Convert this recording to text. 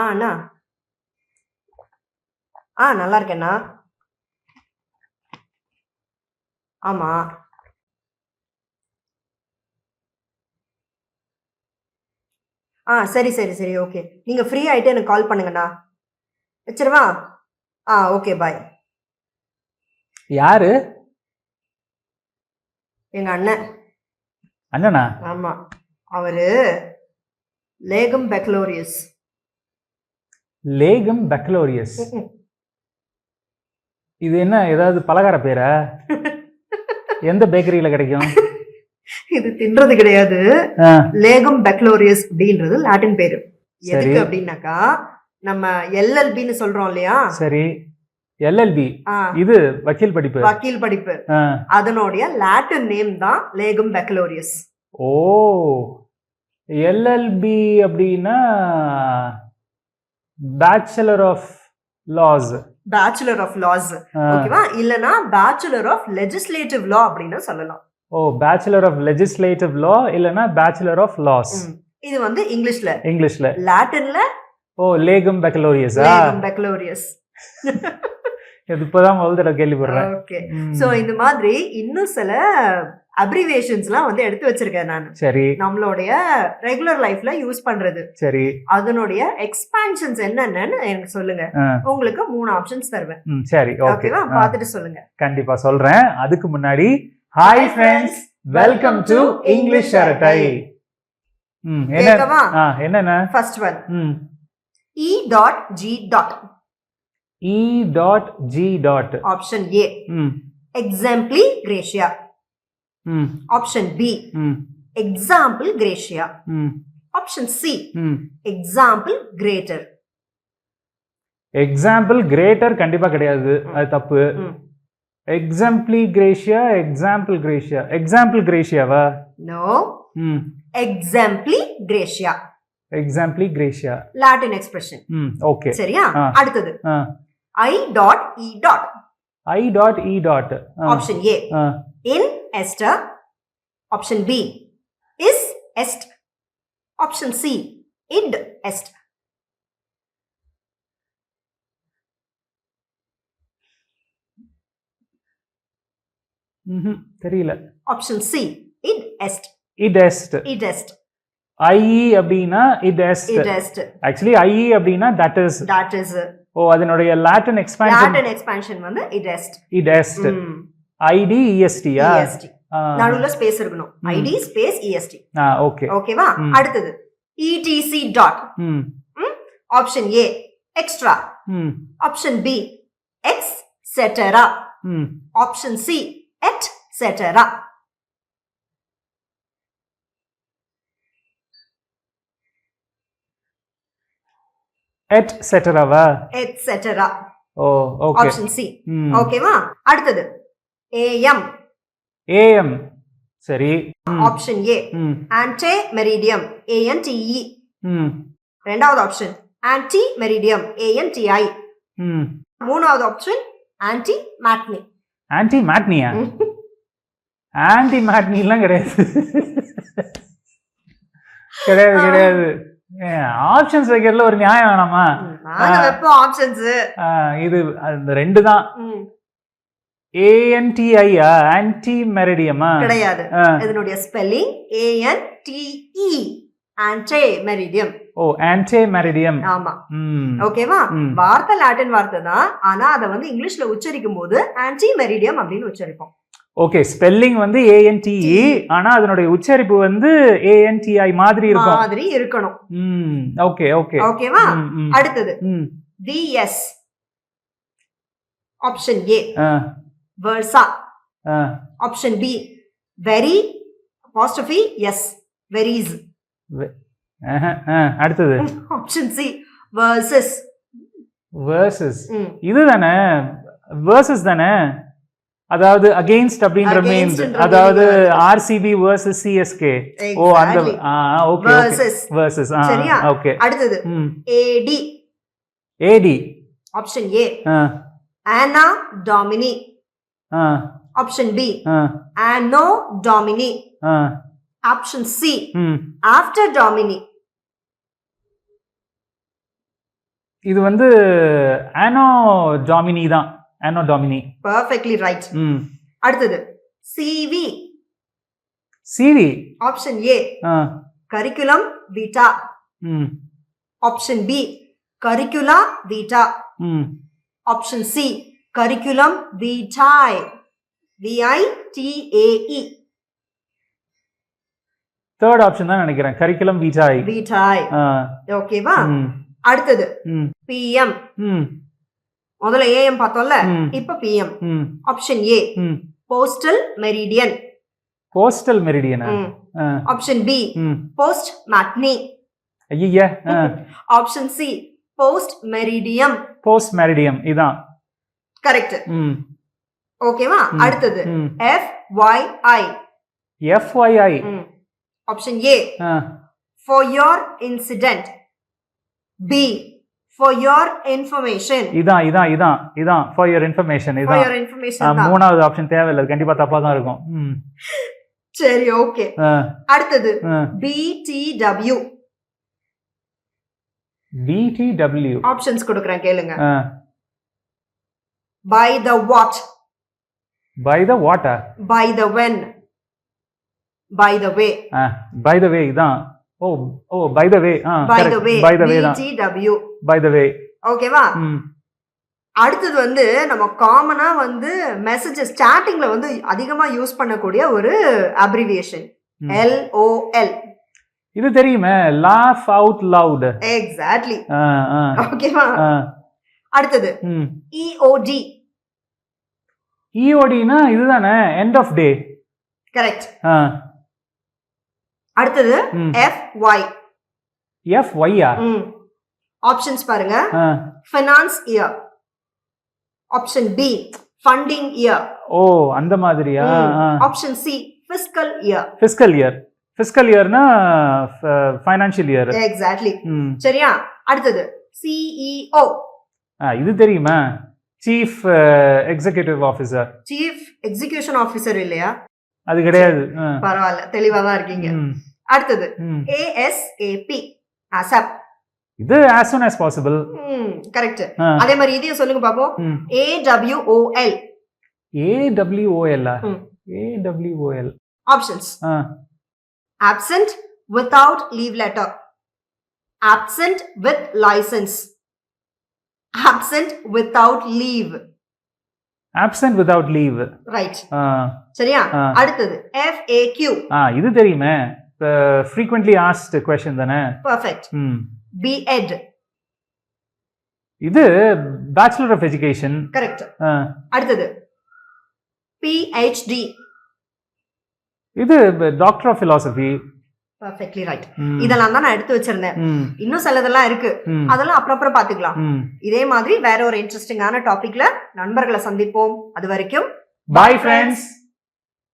அண்ணா. நல்லா இருக்கேண்ணா. ஆமா. சரி சரி சரி ஓகே. நீங்க ஃப்ரீ ஆயிட்டு எனக்கு கால் பண்ணுங்கண்ணா. வச்சிருவா. Okay bye. யாரு? எங்க அண்ணன். அண்ணனா? ஆமா. அவரு லேகம் பெக்லோரியஸ். லேகம் பெக்லோரியஸ். இது என்ன ஏதாவது பலகார பேரா? எந்த பேக்கரியில கிடைக்கும்? இது தின்றது கிடையாது. லேகம் பெக்லோரியஸ் அப்படின்றது லாட்டின் பேரு. எதுக்கு அப்படின்னாக்கா நம்ம எல்எல்பின்னு சொல்றோம் இல்லையா? சரி. எல்எல்பி இது வக்கீல் படிப்பு. வக்கீல் படிப்பு. அதனுடைய லாட்டின் நேம் தான் லேகம் பெக்லோரியஸ். ஓ, எல்எல்பி அப்படின்னா bachelor of laws. Bachelor of laws. ஓகேவா? இல்லனா பேச்சுலர் ஆஃப் லெஜிஸ்லேட்டிவ் லா அப்படின்னு சொல்லலாம். ஓ, பேச்சுலர் ஆஃப் லெஜிஸ்லேட்டிவ் லா இல்லனா பேச்சுலர் ஆஃப் லாஸ். இது வந்து இங்கிலீஷ்ல. இங்கிலீஷ்ல. லாட்டின்ல லேகம் பெக்லோரியஸ். லேகம் பெக்லோரியஸ். இது இப்பதான் முதல் தடவை கேள்விப்படுறேன். ஓகே. சோ இந்த மாதிரி இன்னும் சில அப்ரிவேஷன்ஸ்லாம் வந்து எடுத்து வச்சிருக்கேன் நான். சரி. நம்மளுடைய ரெகுலர் லைஃப்ல யூஸ் பண்றது. சரி. அதனுடைய எக்ஸ்பான்ஷன்ஸ் என்னன்னு எனக்கு சொல்லுங்க. உங்களுக்கு 3 ஆப்ஷன்ஸ் தருவேன். சரி, ஓகேவா? பார்த்துட்டு சொல்லுங்க. கண்டிப்பா சொல்றேன். அதுக்கு முன்னாடி hi friends, welcome to English அரட்டை. என்னென்ன? First one E.G. E.G. Option A. Exempli Gracia. Option B. Example Gracia. Option C. Example Greater. Example Greater கண்டிப்பா கிடையாது, அது தப்பு. Exempli Gracia, Example Gracia. Example Graciaவா? No. Exempli Gracia. Exempli Gracia. Latin expression. Okay. சரியா? அடுத்தது I.E. I.E. Option A. In Esther. Option B. Is est. Option C. Id est. தெரியல. Option C. Id est. Id est. Id est. IE அப்படினா id est. Id est. Actually IE அப்படினா that is. That is. ஓ, அதனுடைய Latin expansion வந்து id est. Id est. ID EST யா? EST. நடுவுல space இருக்கணும். ID space EST. Okay. ஓகேவா? அடுத்தது ETC dot. Option A extra. Option B etc. Option C etc. etc. etc. ஓ, okay. Option C. ஓகேவா? அடுத்தது AM. AM. சரி. Option A. ante meridiem. ANTE. ரெண்டாவது ஆப்ஷன் ஆன்டி மெரிடியம். ANTI. மூணாவது option anti matinee. Anti மேட்னியா? Anti matinee எல்லாம் கிடையாது. கிடையாது கிடையாது. ஆப்ஷன்ஸ் வைக்கிறதுல ஒரு நியாயம் வேணாமா? ஆப்ஷன்ஸ் இது அந்த ரெண்டு தான். ANTI ஆன்டி மெரிடியமா? கிடையாது. இதனுடைய ஸ்பெல்லிங் ANTE. Ante meridiem. ஓ, ஆன்டே மெரிடியம். ஆமா. ஓகேவா? வார்த்தை லாட்டின் வார்த்தை தான், ஆனா அத வந்து இங்கிலீஷ்ல உச்சரிக்கும் போது ஆன்டி மெரிடியம் அப்படின்னு உச்சரிப்போம். ஓகே, ஸ்பெல்லிங் வந்து ANTE, ஆனா அதனுடைய உச்சரிப்பு வந்து ANTI மாதிரி இருக்கணும். Okay okay. ஓகேவா? அடுத்தது DS. Option A versa. Option B very apostrophe yes veries. அடுத்தது ஆப்ஷன் C versus. versus இதுதானே? versus தானே? அதாவது against அப்படிங்கற மீன்ஸ், அதாவது RCB versus CSK. ஓ, அந்த ஓகே versus. சரியா? ஓகே. அடுத்தது AD. AD. Option A Anna Domini. Option B Anno Domini. Option C After Domini. இது வந்து ஆனோ டாமினி தான். Anno Domini. Perfectly right. அடுத்தது CV. CV. Option A curriculum vitae. Option B curricula vitae. Option C curriculum vitae. VITAE. Third option தான் நினைக்கிறேன். Curriculum vitae. Vitae. ஓகேவா? அடுத்தது PM. முதல்ல AM பார்த்தோம்ல, இப்ப PM. Option A postal meridian. Postal meridian. Option B post matinee. ஐயா. Option C post meridiem. Post meridiem இதான் correct. ஓகேவா? அடுத்தது FYI. FYI. Option A for your incident. B for your information. இதான் for your information. for your information. மூணாவது option தேவையில்லை, கண்டிப்பா தப்பா தான் இருக்கும். சரி, ஓகே. அடுத்தது BTW. BTW. ஆப்ஷன்ஸ் கொடுக்கறேன், கேளுங்க. by the what. by the what? by the when. by the way. by the way இதான். by the way. by the way. by the way தான். BTW. by the way. ஓகேவா? அடுத்தது வந்து நம்ம காமனா வந்து மெசேஜஸ் ஸ்டார்டிங்ல வந்து அதிகமா யூஸ் பண்ணக்கூடிய ஒரு அப்ரிவியேஷன் LOL. இது தெரியுமே, laugh out loud. எக்ஸாக்ட்லி. ஓகேவா? அடுத்தது EOD. EODனா இதுதானே, end of day. கரெக்ட். அடுத்தது FY. FY. ஆப்ஷன்ஸ் பாருங்க. Finance year. Option B funding year. அந்த மாதிரியா? Option C fiscal year. Fiscal இயர்னா ஃபைனான்ஷியல் இயர். எக்ஸாக்ட்லி. சரியா? அடுத்தது CEO. இது தெரியுமா? Chief executive officer. Chief execution officer இல்லையா? அது கிடையாது. பரவாயில்ல, தெளிவா தான் இருக்கீங்க. அடுத்தது ASAP. ASAP. இது as soon as possible. Correct. அதே மாதிரி இதையும் சொல்லுங்க பாப்போம். AWOL. AWOL. Options absent without leave letter. absent with license. absent without leave. absent without leave. right. சரியா? அடுத்தது FAQ. இது தெரியுமே, frequently asked question தானே? perfect. BEd. இது bachelor of education. correct. அடுத்தது PhD. இது doctor of philosophy. perfectly right. இதெல்லாம் தான் நான் எடுத்து வச்சிருந்தேன். இன்னும் சிலதெல்லாம் இருக்கு, அதெல்லாம் அப்புறம் பாத்துக்கலாம். இதே மாதிரி வேற ஒரு இன்ட்ரெஸ்டிங்கான டாபிக்ல நண்பர்களை சந்திப்போம். அது வரைக்கும் bye friends.